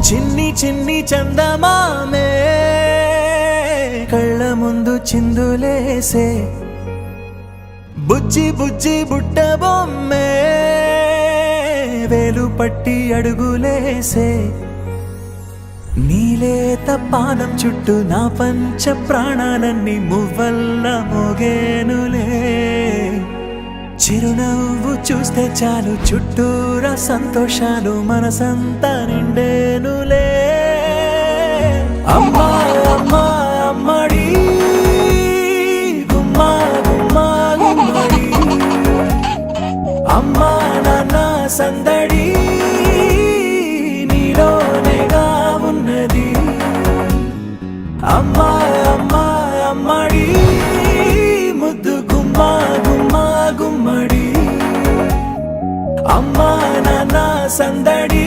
చిన్ని చిన్ని చందమామే కళ్ళ ముందు చిందులేసే బుజ్జి బుజ్జి బుట్ట బొమ్మే వేలు పట్టి అడుగులేసే నీలేత పానం చుట్టూ నా పంచ ప్రాణాలన్నీ మువ్వల్ల మోగేనులే చిరునవ్వు చూస్తే చాలు చుట్టూరా సంతోషాలు మనసంతా నిండేనులే అమ్మా అమ్మా అమ్మడి గుమ్మా గుమ్మా గుమ్మడి అమ్మా నాన్న సందడి నీలోనేగా ఉన్నది అమ్మా అమ్మా అమ్మడి ముద్దు గుమ్మా గుమ్మా గుమ్మడి అమ్మా నాన్న సందడి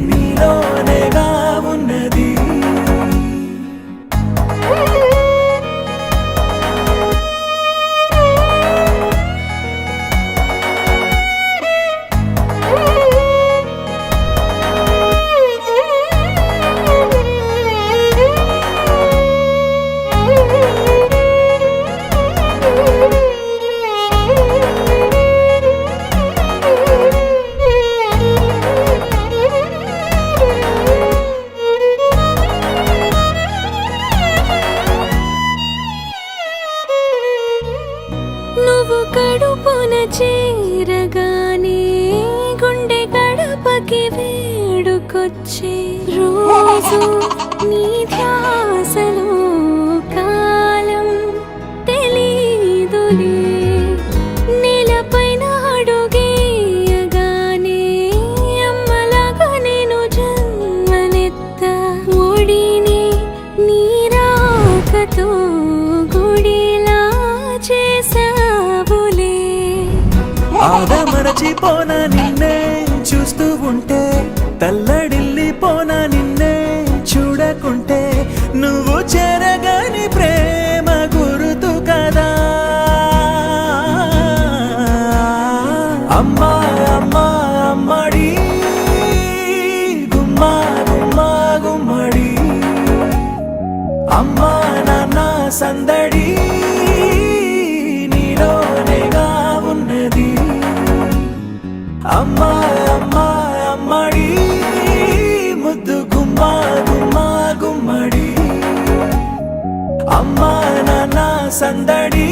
నీలోనేగా ఉన్నది నువ్వు కడుపున చేరగానే గుండె గడపకి వేడుకొచ్చే రోజు నీ ధ్యాసలో కాలం తెలీదులే నేలపైన అడుగేయగానే అమ్మలాగా నేను జన్మనెత్త ఒడిని నీ రాకతో గుడిలా చేసావులే ఆదమరచిపోనా నిన్నే చూస్తూ ఉంటే తల్లడిల్లిపోనా నిన్నే చూడకుంటే నువ్వు చెరగని ప్రేమ గురుతు కదా అమ్మా అమ్మా అమ్మడి గుమ్మా గుమ్మా గుమ్మడి అమ్మా నాన్న సందడి నీలోనేగా ఉన్నది అమ్మా అమ్మా అమ్మడి ముద్దు గుమ్మా గుమ్మా గుమ్మడి అమ్మా నాన్న సందడి